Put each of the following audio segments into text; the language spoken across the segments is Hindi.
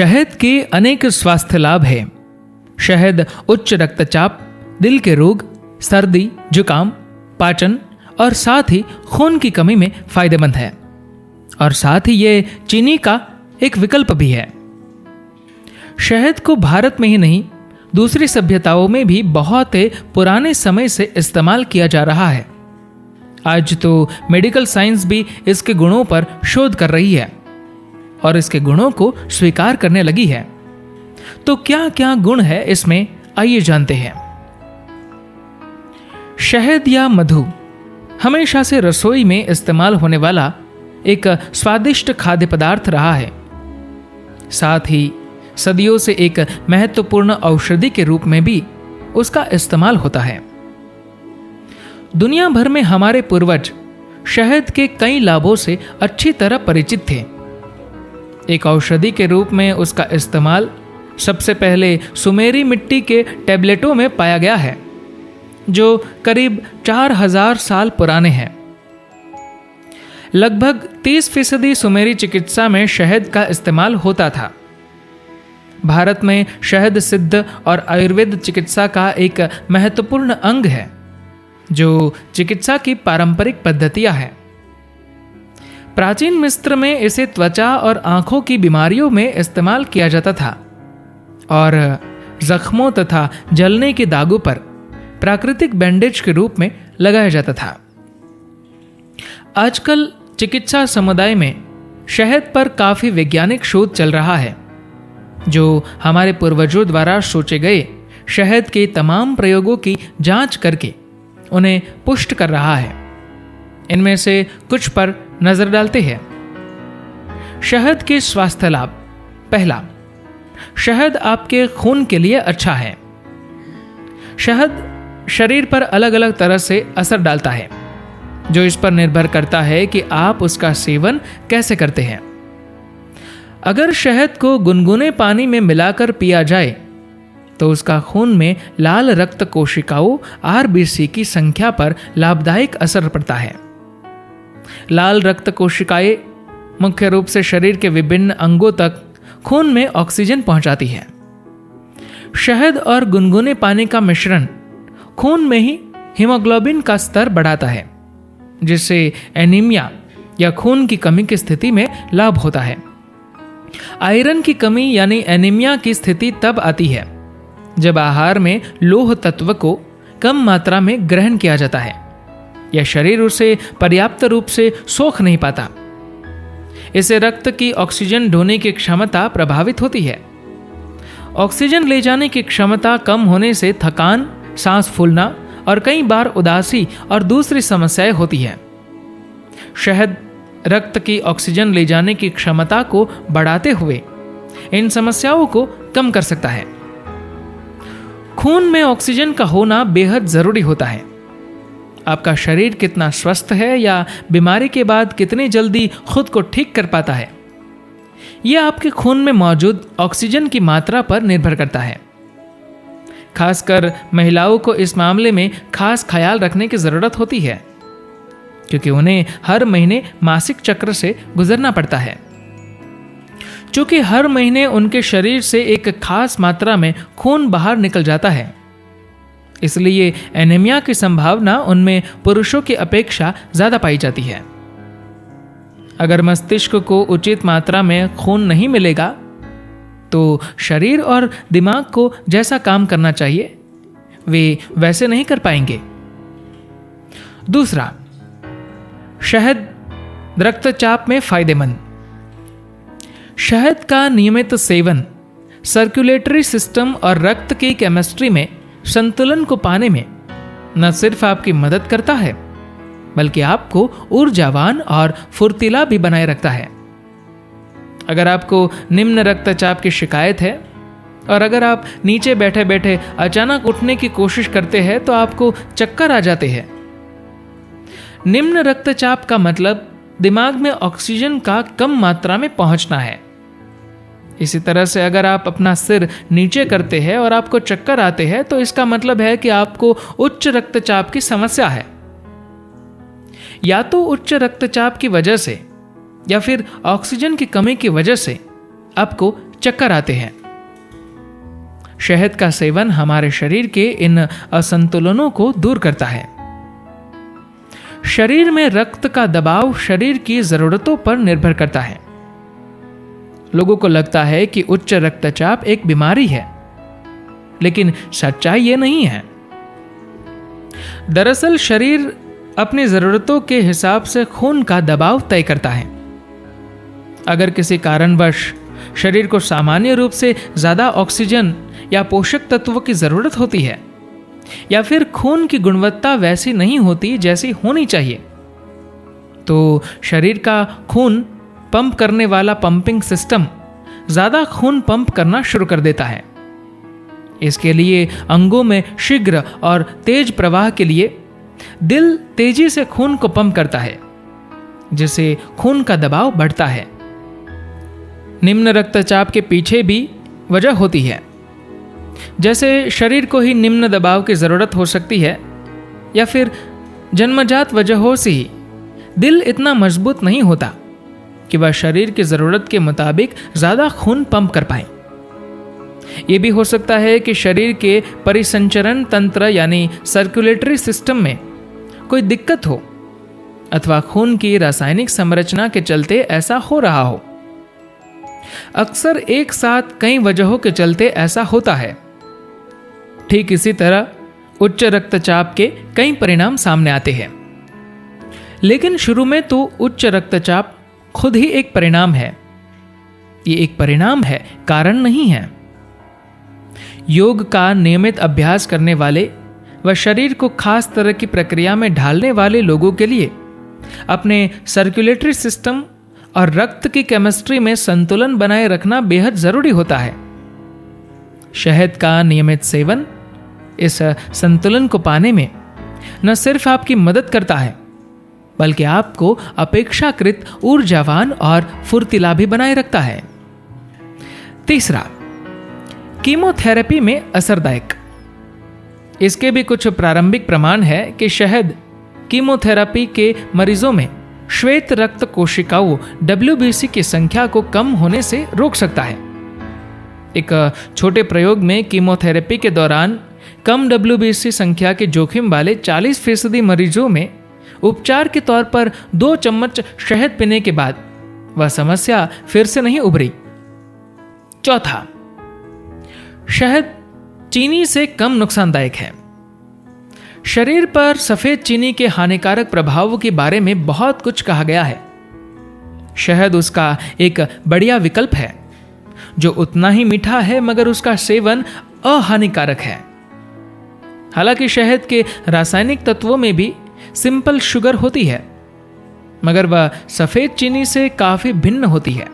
शहद के अनेक स्वास्थ्य लाभ हैं। शहद उच्च रक्तचाप, दिल के रोग, सर्दी, जुकाम, पाचन और साथ ही खून की कमी में फायदेमंद है और साथ ही ये चीनी का एक विकल्प भी है। शहद को भारत में ही नहीं, दूसरी सभ्यताओं में भी बहुत पुराने समय से इस्तेमाल किया जा रहा है। आज तो मेडिकल साइंस भी इसके गुणों पर शोध कर रही है और इसके गुणों को स्वीकार करने लगी है। तो क्या क्या गुण है इसमें, आइए जानते हैं। शहद या मधु हमेशा से रसोई में इस्तेमाल होने वाला एक स्वादिष्ट खाद्य पदार्थ रहा है। साथ ही सदियों से एक महत्वपूर्ण औषधि के रूप में भी उसका इस्तेमाल होता है। दुनिया भर में हमारे पूर्वज शहद के कई लाभों से अच्छी तरह परिचित थे। एक औषधि के रूप में उसका इस्तेमाल सबसे पहले सुमेरी मिट्टी के टैबलेटों में पाया गया है, जो करीब 4000 साल पुराने हैं। लगभग 30% सुमेरी चिकित्सा में शहद का इस्तेमाल होता था। भारत में शहद सिद्ध और आयुर्वेद चिकित्सा का एक महत्वपूर्ण अंग है, जो चिकित्सा की पारंपरिक पद्धतियां हैं। प्राचीन मिस्र में इसे त्वचा और आंखों की बीमारियों में इस्तेमाल किया जाता था और जख्मों तथा जलने के दागों पर प्राकृतिक बैंडेज के रूप में लगाया जाता था। आजकल चिकित्सा समुदाय में शहद पर काफी वैज्ञानिक शोध चल रहा है, जो हमारे पूर्वजों द्वारा सोचे गए शहद के तमाम प्रयोगों की जांच करके उन्हें पुष्ट कर रहा है। इनमें से कुछ पर नजर डालते हैं। शहद के स्वास्थ्य लाभ। पहला, शहद आपके खून के लिए अच्छा है। शहद शरीर पर अलग अलग तरह से असर डालता है, जो इस पर निर्भर करता है कि आप उसका सेवन कैसे करते हैं। अगर शहद को गुनगुने पानी में मिलाकर पिया जाए तो उसका खून में लाल रक्त कोशिकाओं RBC की संख्या पर लाभदायक असर पड़ता है। लाल रक्त कोशिकाएं मुख्य रूप से शरीर के विभिन्न अंगों तक खून में ऑक्सीजन पहुंचाती है। शहद और गुनगुने पानी का मिश्रण खून में ही हीमोग्लोबिन का स्तर बढ़ाता है, जिससे एनीमिया या खून की कमी की स्थिति में लाभ होता है। आयरन की कमी यानी एनीमिया की स्थिति तब आती है जब आहार में लौह तत्व को कम मात्रा में ग्रहण किया जाता है या शरीर उसे पर्याप्त रूप से सोख नहीं पाता। इससे रक्त की ऑक्सीजन ढोने की क्षमता प्रभावित होती है। ऑक्सीजन ले जाने की क्षमता कम होने से थकान, सांस फूलना और कई बार उदासी और दूसरी समस्याएं होती हैं। शहद रक्त की ऑक्सीजन ले जाने की क्षमता को बढ़ाते हुए इन समस्याओं को कम कर सकता है। खून में ऑक्सीजन का होना बेहद जरूरी होता है। आपका शरीर कितना स्वस्थ है या बीमारी के बाद कितनी जल्दी खुद को ठीक कर पाता है, यह आपके खून में मौजूद ऑक्सीजन की मात्रा पर निर्भर करता है। खासकर महिलाओं को इस मामले में खास ख्याल रखने की जरूरत होती है, क्योंकि उन्हें हर महीने मासिक चक्र से गुजरना पड़ता है। चूंकि हर महीने उनके शरीर से एक खास मात्रा में खून बाहर निकल जाता है, इसलिए एनीमिया की संभावना उनमें पुरुषों की अपेक्षा ज्यादा पाई जाती है। अगर मस्तिष्क को उचित मात्रा में खून नहीं मिलेगा तो शरीर और दिमाग को जैसा काम करना चाहिए वे वैसे नहीं कर पाएंगे। दूसरा, शहद रक्तचाप में फायदेमंद। शहद का नियमित सेवन सर्कुलेटरी सिस्टम और रक्त की केमिस्ट्री में संतुलन को पाने में न सिर्फ आपकी मदद करता है, बल्कि आपको ऊर्जावान और फुर्तीला भी बनाए रखता है। अगर आपको निम्न रक्तचाप की शिकायत है और अगर आप नीचे बैठे बैठे अचानक उठने की कोशिश करते हैं तो आपको चक्कर आ जाते हैं। निम्न रक्तचाप का मतलब दिमाग में ऑक्सीजन का कम मात्रा में पहुंचना है। इसी तरह से अगर आप अपना सिर नीचे करते हैं और आपको चक्कर आते हैं तो इसका मतलब है कि आपको उच्च रक्तचाप की समस्या है। या तो उच्च रक्तचाप की वजह से या फिर ऑक्सीजन की कमी की वजह से आपको चक्कर आते हैं। शहद का सेवन हमारे शरीर के इन असंतुलनों को दूर करता है। शरीर में रक्त का दबाव शरीर की जरूरतों पर निर्भर करता है। लोगों को लगता है कि उच्च रक्तचाप एक बीमारी है, लेकिन सच्चाई ये नहीं है। दरअसल शरीर अपनी जरूरतों के हिसाब से खून का दबाव तय करता है। अगर किसी कारणवश शरीर को सामान्य रूप से ज्यादा ऑक्सीजन या पोषक तत्वों की जरूरत होती है, या फिर खून की गुणवत्ता वैसी नहीं होती जैसी होनी चाहिए, तो शरीर का खून पंप करने वाला पंपिंग सिस्टम ज्यादा खून पंप करना शुरू कर देता है। इसके लिए अंगों में शीघ्र और तेज प्रवाह के लिए दिल तेजी से खून को पंप करता है, जिससे खून का दबाव बढ़ता है। निम्न रक्तचाप के पीछे भी वजह होती है, जैसे शरीर को ही निम्न दबाव की जरूरत हो सकती है, या फिर जन्मजात वजहों से ही दिल इतना मजबूत नहीं होता कि वह शरीर की जरूरत के मुताबिक ज्यादा खून पंप कर पाए। यह भी हो सकता है कि शरीर के परिसंचरण तंत्र यानी सर्कुलेटरी सिस्टम में कोई दिक्कत हो, अथवा खून की रासायनिक संरचना के चलते ऐसा हो रहा हो। अक्सर एक साथ कई वजहों के चलते ऐसा होता है। ठीक इसी तरह उच्च रक्तचाप के कई परिणाम सामने आते हैं, लेकिन शुरू में तो उच्च रक्तचाप खुद ही एक परिणाम है। ये एक परिणाम है, कारण नहीं है। योग का नियमित अभ्यास करने वाले व शरीर को खास तरह की प्रक्रिया में ढालने वाले लोगों के लिए अपने सर्कुलेटरी सिस्टम और रक्त की केमिस्ट्री में संतुलन बनाए रखना बेहद जरूरी होता है। शहद का नियमित सेवन इस संतुलन को पाने में न सिर्फ आपकी मदद करता है, बल्कि आपको अपेक्षाकृत ऊर्जावान और फुर्तीला भी बनाए रखता है। तीसरा, कीमोथेरेपी में असरदायक। इसके भी कुछ प्रारंभिक प्रमाण है कि शहद कीमोथेरेपी के मरीजों में श्वेत रक्त कोशिकाओं WBC की संख्या को कम होने से रोक सकता है। एक छोटे प्रयोग में कीमोथेरेपी के दौरान कम WBC संख्या के जोखिम वाले 40% मरीजों में उपचार के तौर पर 2 चम्मच शहद पीने के बाद वह समस्या फिर से नहीं उभरी। चौथा, शहद चीनी से कम नुकसानदायक है। शरीर पर सफेद चीनी के हानिकारक प्रभावों के बारे में बहुत कुछ कहा गया है। शहद उसका एक बढ़िया विकल्प है, जो उतना ही मीठा है मगर उसका सेवन अहानिकारक है। हालांकि शहद के रासायनिक तत्वों में भी सिंपल शुगर होती है, मगर वह सफेद चीनी से काफी भिन्न होती है।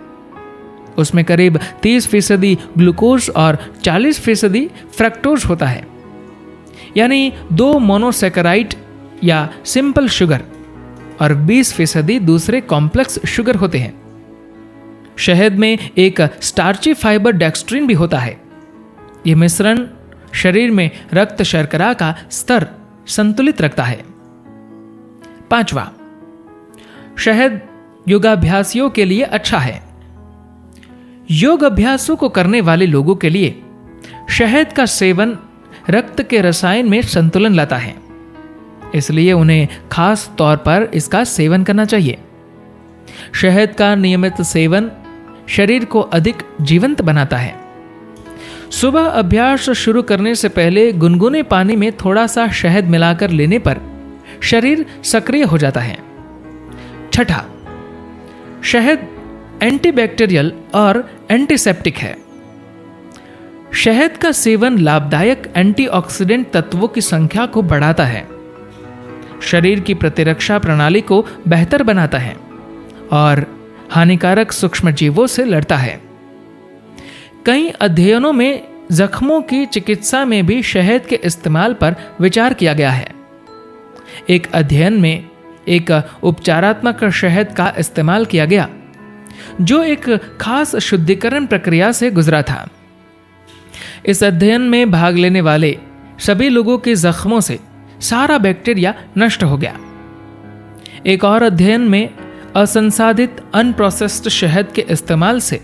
उसमें करीब 30% ग्लूकोज और 40% फ्रक्टोज होता है, यानी 2 मोनोसैकेराइड या सिंपल शुगर और 20% दूसरे कॉम्प्लेक्स शुगर होते हैं। शहद में एक स्टार्ची फाइबर डेक्स्ट्रिन भी होता है। यह मिश्रण शरीर में रक्त शर्करा का स्तर संतुलित रखता है। पांचवा, शहद योगाभ्यासियों के लिए अच्छा है। योग अभ्यासों को करने वाले लोगों के लिए शहद का सेवन रक्त के रसायन में संतुलन लाता है, इसलिए उन्हें खास तौर पर इसका सेवन करना चाहिए। शहद का नियमित सेवन शरीर को अधिक जीवंत बनाता है। सुबह अभ्यास शुरू करने से पहले गुनगुने पानी में थोड़ा सा शहद मिलाकर लेने पर शरीर सक्रिय हो जाता है। छठा, शहद एंटीबैक्टीरियल और एंटीसेप्टिक है। शहद का सेवन लाभदायक एंटीऑक्सीडेंट तत्वों की संख्या को बढ़ाता है, शरीर की प्रतिरक्षा प्रणाली को बेहतर बनाता है और हानिकारक सूक्ष्मजीवों से लड़ता है। कई अध्ययनों में जख्मों की चिकित्सा में भी शहद के इस्तेमाल पर विचार किया गया है। एक अध्ययन में एक उपचारात्मक शहद का इस्तेमाल किया गया, जो एक खास शुद्धिकरण प्रक्रिया से गुजरा था। इस अध्ययन में भाग लेने वाले सभी लोगों के जख्मों से सारा बैक्टीरिया नष्ट हो गया। एक और अध्ययन में असंसाधित अनप्रोसेस्ड शहद के इस्तेमाल से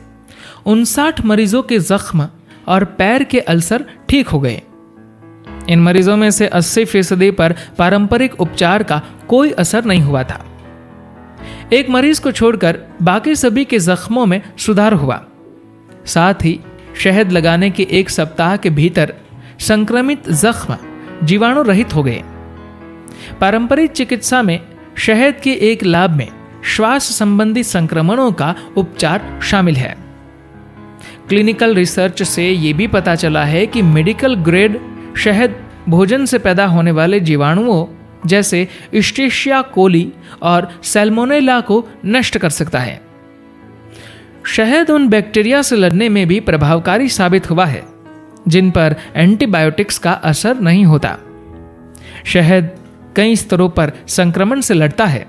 59 मरीजों के जख्म और पैर के अल्सर ठीक हो गए। इन मरीजों में से 80% पर पारंपरिक उपचार का कोई असर नहीं हुआ था। एक मरीज को छोड़कर बाकी सभी के जख्मों में सुधार हुआ। साथ ही शहद लगाने के 1 सप्ताह के भीतर संक्रमित जख्म जीवाणु रहित हो गए। पारंपरिक चिकित्सा में शहद के एक लाभ में श्वास संबंधी संक्रमणों का उपचार शामिल है। क्लिनिकल रिसर्च से यह भी पता चला है कि मेडिकल ग्रेड शहद भोजन से पैदा होने वाले जीवाणुओं जैसे इस्टेशिया कोली और सैल्मोनेला को नष्ट कर सकता है। शहद उन बैक्टीरिया से लड़ने में भी प्रभावकारी साबित हुआ है जिन पर एंटीबायोटिक्स का असर नहीं होता। शहद कई स्तरों पर संक्रमण से लड़ता है,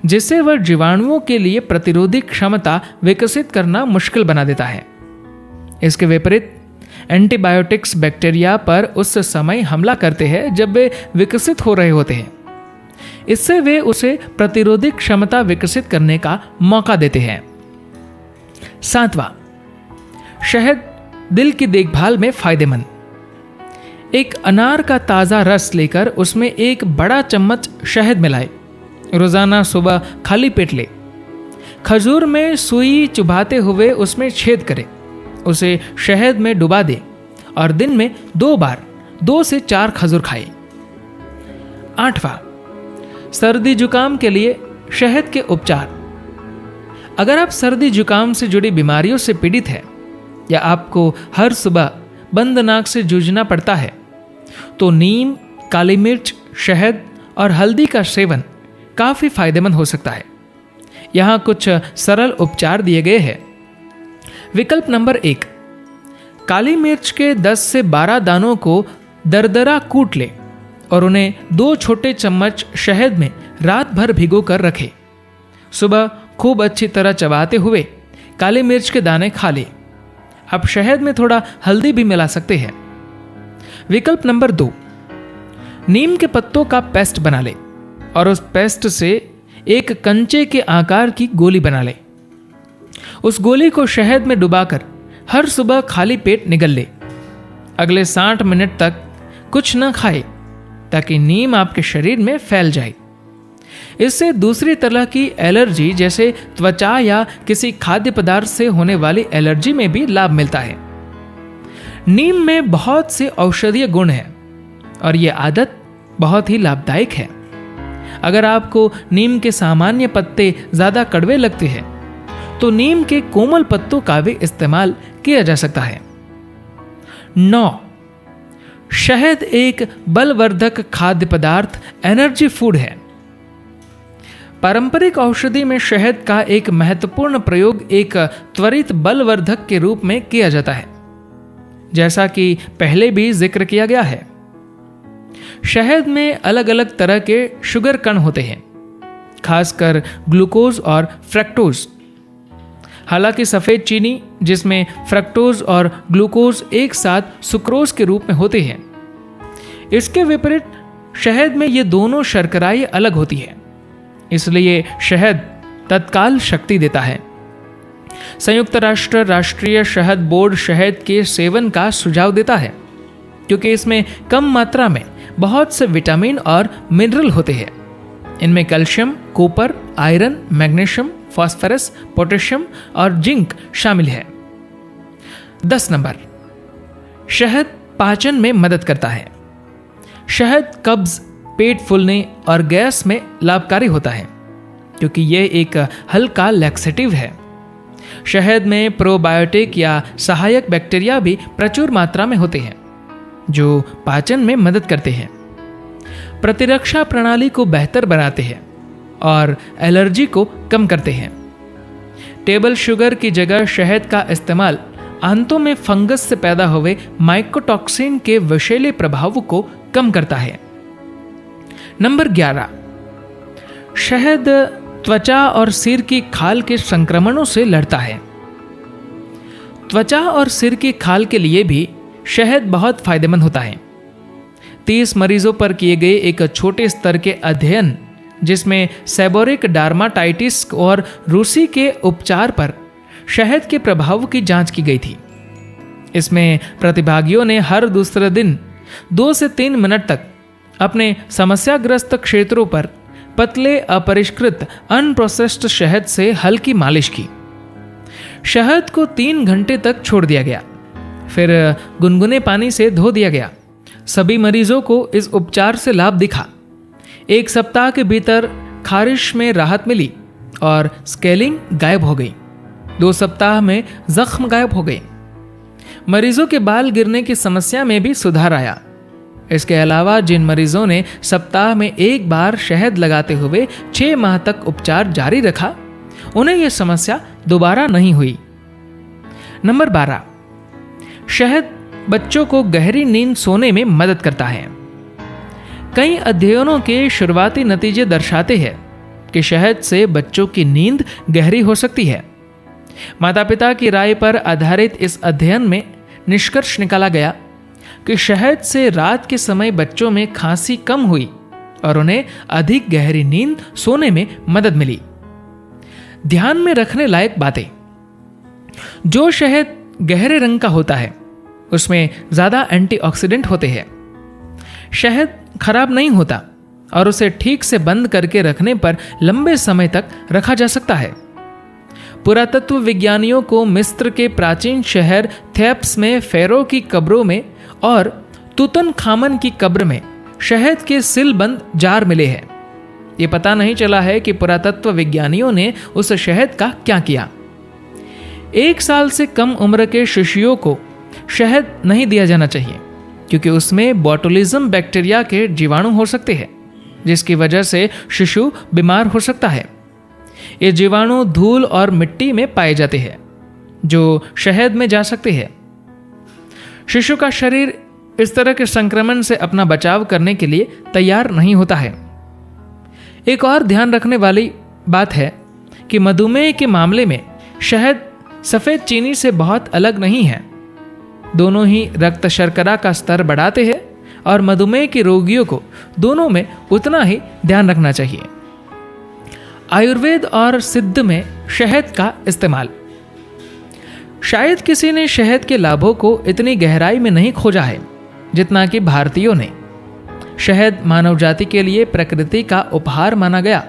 जिससे वह जीवाणुओं के लिए प्रतिरोधी क्षमता विकसित करना मुश्किल बना देता है। इसके विपरीत एंटीबायोटिक्स बैक्टीरिया पर उस समय हमला करते हैं जब वे विकसित हो रहे होते हैं। इससे वे उसे प्रतिरोधी क्षमता विकसित करने का मौका देते हैं। 7वां, शहद दिल की देखभाल में फायदेमंद। एक अनार का ताजा रस लेकर उसमें 1 बड़ा चम्मच शहद मिलाए। रोजाना सुबह खाली पेट ले। खजूर में सुई चुभाते हुए उसमें छेद करे, उसे शहद में डुबा दे और दिन में 2 बार 2 से 4 खजूर खाए। 8वां, सर्दी जुकाम के लिए शहद के उपचार। अगर आप सर्दी जुकाम से जुड़ी बीमारियों से पीड़ित हैं या आपको हर सुबह बंद नाक से जूझना पड़ता है, तो नीम, काली मिर्च, शहद और हल्दी का सेवन काफी फायदेमंद हो सकता है। यहां कुछ सरल उपचार दिए गए हैं। विकल्प नंबर 1, काली मिर्च के 10 से 12 दानों को दरदरा कूट ले और उन्हें 2 छोटे चम्मच शहद में रात भर भिगो कर रखे। सुबह खूब अच्छी तरह चबाते हुए काली मिर्च के दाने खा ले। आप शहद में थोड़ा हल्दी भी मिला सकते हैं। विकल्प नंबर 2, नीम के पत्तों का पेस्ट बना ले और उस पेस्ट से एक कंचे के आकार की गोली बना ले। उस गोली को शहद में डुबाकर हर सुबह खाली पेट निगल ले। अगले 60 मिनट तक कुछ न खाए ताकि नीम आपके शरीर में फैल जाए। इससे दूसरी तरह की एलर्जी जैसे त्वचा या किसी खाद्य पदार्थ से होने वाली एलर्जी में भी लाभ मिलता है। नीम में बहुत से औषधीय गुण हैं और यह आदत बहुत ही लाभदायक है। अगर आपको नीम के सामान्य पत्ते ज्यादा कड़वे लगते हैं तो नीम के कोमल पत्तों का भी इस्तेमाल किया जा सकता है। 9, शहद एक बलवर्धक खाद्य पदार्थ एनर्जी फूड है। पारंपरिक औषधि में शहद का एक महत्वपूर्ण प्रयोग एक त्वरित बलवर्धक के रूप में किया जाता है, जैसा कि पहले भी जिक्र किया गया है। शहद में अलग अलग तरह के शुगर कण होते हैं, खासकर ग्लूकोज और फ्रक्टोज। हालांकि सफेद चीनी जिसमें फ्रक्टोज और ग्लूकोज एक साथ सुक्रोज के रूप में होते हैं, इसके विपरीत शहद में ये दोनों शर्कराएं अलग होती है, इसलिए शहद तत्काल शक्ति देता है। संयुक्त राष्ट्र राष्ट्रीय शहद बोर्ड शहद के सेवन का सुझाव देता है क्योंकि इसमें कम मात्रा में बहुत से विटामिन और मिनरल होते हैं। इनमें calcium, copper, iron, magnesium, phosphorus, potassium और जिंक शामिल है। 10 नंबर, शहद पाचन में मदद करता है। शहद कब्ज, पेट फूलने और गैस में लाभकारी होता है क्योंकि यह एक हल्का लैक्सेटिव है। शहद में प्रोबायोटिक या सहायक बैक्टीरिया भी प्रचुर मात्रा में होते हैं जो पाचन में मदद करते हैं, प्रतिरक्षा प्रणाली को बेहतर बनाते हैं और एलर्जी को कम करते हैं। टेबल शुगर की जगह शहद का इस्तेमाल आंतों में फंगस से पैदा हुए माइकोटॉक्सिन के विषैले प्रभाव को कम करता है। नंबर 11, शहद त्वचा और सिर की खाल के संक्रमणों से लड़ता है। त्वचा और सिर की खाल के लिए भी शहद बहुत फायदेमंद होता है। 30 मरीजों पर किए गए एक छोटे स्तर के अध्ययन जिसमें सेबोरिक डार्माटाइटिस और रूसी के उपचार पर शहद के प्रभाव की जांच की गई थी। इसमें प्रतिभागियों ने हर दूसरे दिन 2 से 3 मिनट तक अपने समस्याग्रस्त क्षेत्रों पर पतले अपरिष्कृत अनप्रोसेस्ड शहद से हल्की मालिश की। शहद को 3 घंटे तक छोड़ दिया गया, फिर गुनगुने पानी से धो दिया गया। सभी मरीजों को इस उपचार से लाभ दिखा। 1 सप्ताह के भीतर खारिश में राहत मिली और स्केलिंग गायब हो गई। 2 सप्ताह में जख्म गायब हो गए। मरीजों के बाल गिरने की समस्या में भी सुधार आया। इसके अलावा जिन मरीजों ने सप्ताह में 1 बार शहद लगाते हुए 6 माह तक उपचार जारी रखा, उन्हें यह समस्या दोबारा नहीं हुई। नंबर 12, शहद बच्चों को गहरी नींद सोने में मदद करता है। कई अध्ययनों के शुरुआती नतीजे दर्शाते हैं कि शहद से बच्चों की नींद गहरी हो सकती है। माता पिता की राय पर आधारित इस अध्ययन में निष्कर्ष निकाला गया कि शहद से रात के समय बच्चों में खांसी कम हुई और उन्हें अधिक गहरी नींद सोने में मदद मिली। ध्यान में रखने लायक बातें। जो शहद गहरे रंग का होता है उसमें ज्यादा एंटीऑक्सीडेंट होते हैं। शहद खराब नहीं होता और उसे ठीक से बंद करके रखने पर लंबे समय तक रखा जा सकता है। पुरातत्व विज्ञानियों को मिस्र के प्राचीन शहर थेब्स में फेरो की कब्रों में और तुतनखामन की कब्र में शहद के सीलबंद जार मिले हैं। ये पता नहीं चला है कि पुरातत्व विज्ञानियों ने उस शहद का क्या किया। 1 साल से कम उम्र के शिशुओं को शहद नहीं दिया जाना चाहिए क्योंकि उसमें बोटुलिज्म बैक्टीरिया के जीवाणु हो सकते हैं, जिसकी वजह से शिशु बीमार हो सकता है। ये जीवाणु धूल और मिट्टी में पाए जाते हैं जो शहद में जा सकते हैं। शिशु का शरीर इस तरह के संक्रमण से अपना बचाव करने के लिए तैयार नहीं होता है। एक और ध्यान रखने वाली बात है कि मधुमेह के मामले में शहद सफेद चीनी से बहुत अलग नहीं है। दोनों ही रक्त शर्करा का स्तर बढ़ाते हैं और मधुमेह के रोगियों को दोनों में उतना ही ध्यान रखना चाहिए। आयुर्वेद और सिद्ध में शहद का इस्तेमाल। शायद किसी ने शहद के लाभों को इतनी गहराई में नहीं खोजा है जितना कि भारतीयों ने। शहद मानव जाति के लिए प्रकृति का उपहार माना गया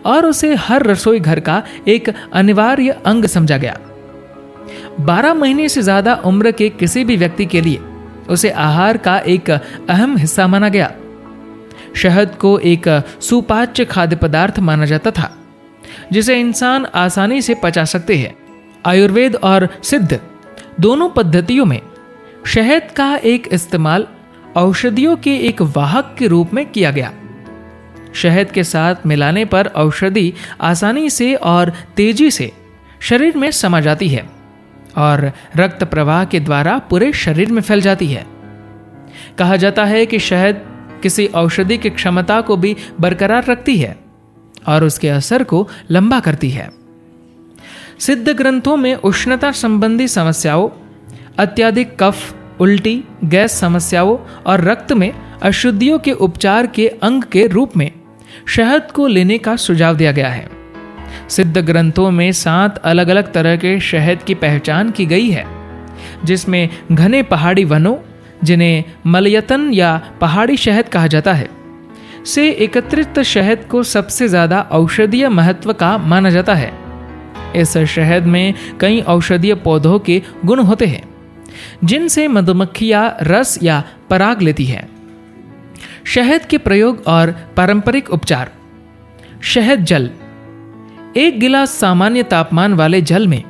और उसे हर रसोई घर का एक अनिवार्य अंग समझा गया। 12 महीने से ज्यादा उम्र के किसी भी व्यक्ति के लिए उसे आहार का एक अहम हिस्सा माना गया। शहद को एक सुपाच्य खाद्य पदार्थ माना जाता था जिसे इंसान आसानी से पचा सकते हैं। आयुर्वेद और सिद्ध दोनों पद्धतियों में शहद का एक इस्तेमाल औषधियों के एक वाहक के रूप में किया गया। शहद के साथ मिलाने पर औषधि आसानी से और तेजी से शरीर में समा जाती है और रक्त प्रवाह के द्वारा पूरे शरीर में फैल जाती है। कहा जाता है कि शहद किसी औषधि की क्षमता को भी बरकरार रखती है और उसके असर को लंबा करती है। सिद्ध ग्रंथों में उष्णता संबंधी समस्याओं, अत्यधिक कफ, उल्टी, गैस समस्याओं और रक्त में अशुद्धियों के उपचार के अंग के रूप में शहद को लेने का सुझाव दिया गया है। सिद्ध ग्रंथों में 7 अलग अलग तरह के शहद की पहचान की गई है, जिसमें घने पहाड़ी वनों, जिन्हें मलयतन या पहाड़ी शहद कहा जाता है, से एकत्रित शहद को सबसे ज्यादा औषधीय महत्व का माना जाता है। इस शहद में कई औषधीय पौधों के गुण होते हैं जिनसे मधुमक्खियां रस या पराग लेती है। शहद के प्रयोग और पारंपरिक उपचार। शहद जल। 1 गिलास सामान्य तापमान वाले जल में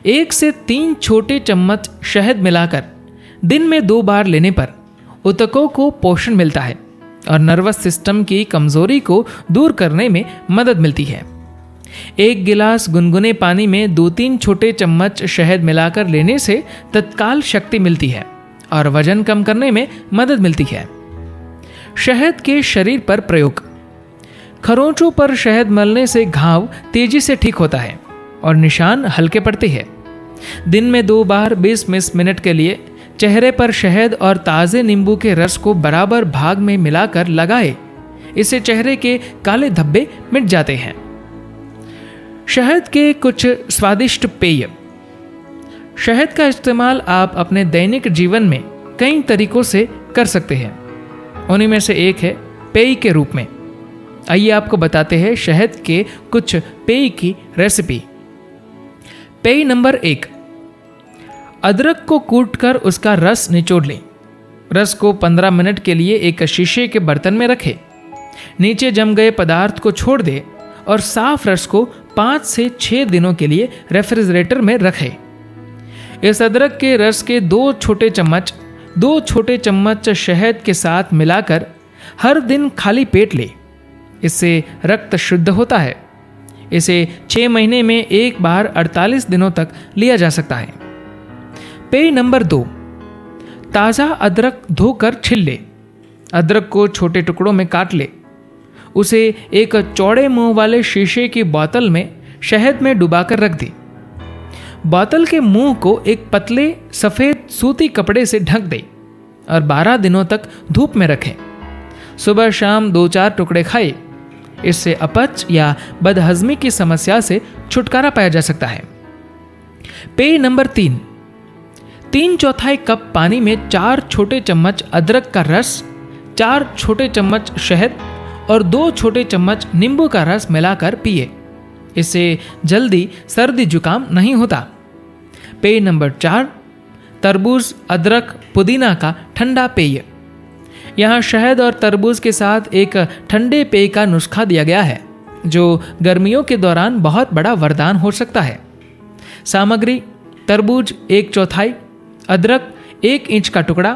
1 से 3 छोटे चम्मच शहद मिलाकर दिन में 2 बार लेने पर ऊतकों को पोषण मिलता है और नर्वस सिस्टम की कमजोरी को दूर करने में मदद मिलती है। 1 गिलास गुनगुने पानी में 2-3 छोटे चम्मच शहद मिलाकर लेने से तत्काल शक्ति मिलती है और वजन कम करने में मदद मिलती है। शहद के शरीर पर प्रयोग। खरोंचों पर शहद मलने से घाव तेजी से ठीक होता है और निशान हल्के पड़ते हैं। दिन में 2 बार 20 मिनट के लिए चेहरे पर शहद और ताजे नींबू के रस को बराबर भाग में मिलाकर लगाए। इससे चेहरे के काले धब्बे मिट जाते हैं। शहद के कुछ स्वादिष्ट पेय। शहद का इस्तेमाल आप अपने दैनिक जीवन में कई तरीकों से कर सकते हैं। उन्हीं में से एक है पेय के रूप में। आइए आपको बताते हैं शहद के कुछ पेय की रेसिपी। पेय नंबर 1, अदरक को कूटकर उसका रस निचोड़ लें। रस को 15 मिनट के लिए एक शीशे के बर्तन में रखें। नीचे जम गए पदार्थ को छोड़ दें और साफ रस को 5 से 6 दिनों के लिए रेफ्रिजरेटर में रखें। इस अदरक के रस के 2 छोटे चम्मच शहद के साथ मिलाकर हर दिन खाली पेट लें। इससे रक्त शुद्ध होता है। इसे 6 महीने में एक बार 48 दिनों तक लिया जा सकता है। पेय नंबर 2, ताज़ा अदरक धोकर छिल ले। अदरक को छोटे टुकड़ों में काट ले। उसे एक चौड़े मुंह वाले शीशे की बोतल में शहद में डुबाकर रख दे। बोतल के मुंह को एक पतले सफ़ेद सूती कपड़े से ढक दे और 12 दिनों तक धूप में रखें। सुबह शाम 2-4 टुकड़े खाए। इससे अपच या बदहजमी की समस्या से छुटकारा पाया जा सकता है। पेय नंबर 3/4 कप पानी में 4 छोटे चम्मच अदरक का रस, 4 छोटे चम्मच शहद और 2 छोटे चम्मच नींबू का रस मिलाकर पिए। इससे जल्दी सर्दी जुकाम नहीं होता। पेय नंबर 4, तरबूज अदरक पुदीना का ठंडा पेय। यहाँ शहद और तरबूज के साथ एक ठंडे पेय का नुस्खा दिया गया है जो गर्मियों के दौरान बहुत बड़ा वरदान हो सकता है। सामग्री: तरबूज 1/4, अदरक 1 इंच का टुकड़ा,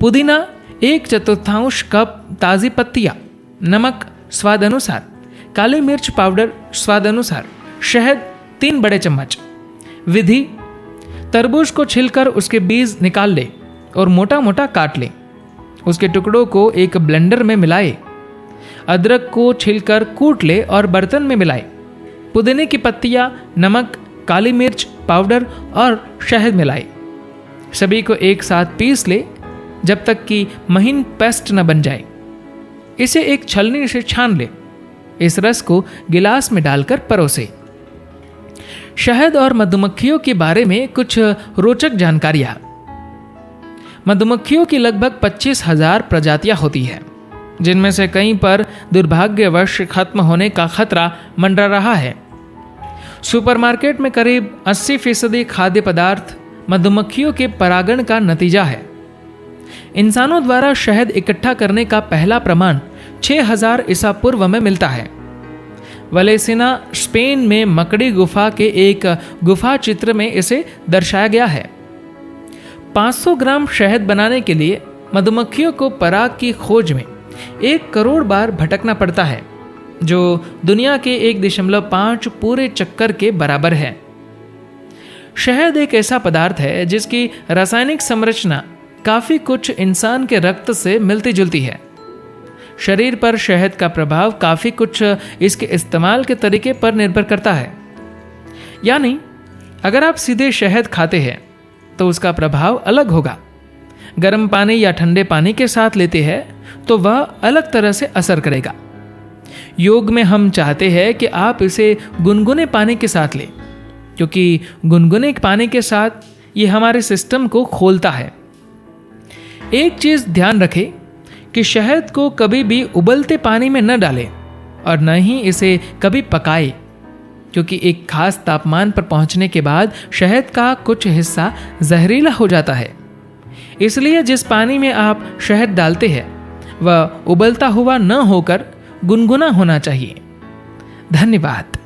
पुदीना 1/4 कप ताज़ी पत्तियाँ, नमक स्वाद अनुसार, काली मिर्च पाउडर स्वाद अनुसार, शहद 3 बड़े चम्मच। विधि: तरबूज को छिलकर उसके बीज निकाल ले और मोटा मोटा काट ले। उसके टुकड़ों को एक ब्लेंडर में मिलाए। अदरक को छिलकर कूट ले और बर्तन में मिलाए। पुदीने की पत्तियाँ, नमक, काली मिर्च पाउडर और शहद मिलाए। सभी को एक साथ पीस ले जब तक कि महीन पेस्ट न बन जाए। इसे एक छलनी से छान ले। इस रस को गिलास में डालकर परोसे। शहद और मधुमक्खियों के बारे में कुछ रोचक जानकारियां। मधुमक्खियों की लगभग 25,000 प्रजातियां होती हैं, जिनमें से कई पर दुर्भाग्यवश खत्म होने का खतरा मंडरा रहा है। सुपरमार्केट में करीब 80% खाद्य पदार्थ मधुमक्खियों के परागण का नतीजा है। इंसानों द्वारा शहद इकट्ठा करने का पहला प्रमाण 6000 ईसा पूर्व में मिलता है। वलेसिना, स्पेन में मकड़ी गुफा के एक गुफा चित्र में इसे दर्शाया गया है। 500 ग्राम शहद बनाने के लिए मधुमक्खियों को पराग की खोज में 1 करोड़ बार भटकना पड़ता है, जो दुनिया के 1.5 पूरे चक्कर के बराबर है। शहद एक ऐसा पदार्थ है जिसकी रासायनिक संरचना काफी कुछ इंसान के रक्त से मिलती जुलती है। शरीर पर शहद का प्रभाव काफी कुछ इसके इस्तेमाल के तरीके पर निर्भर करता है। यानी अगर आप सीधे शहद खाते हैं तो उसका प्रभाव अलग होगा। गर्म पानी या ठंडे पानी के साथ लेते हैं तो वह अलग तरह से असर करेगा। योग में हम चाहते हैं कि आप इसे गुनगुने पानी के साथ लें, क्योंकि गुनगुने पानी के साथ ये हमारे सिस्टम को खोलता है। एक चीज ध्यान रखें कि शहद को कभी भी उबलते पानी में न डालें और न ही इसे कभी पकाएं, क्योंकि एक खास तापमान पर पहुंचने के बाद शहद का कुछ हिस्सा जहरीला हो जाता है। इसलिए जिस पानी में आप शहद डालते हैं वह उबलता हुआ न होकर गुनगुना होना चाहिए। धन्यवाद।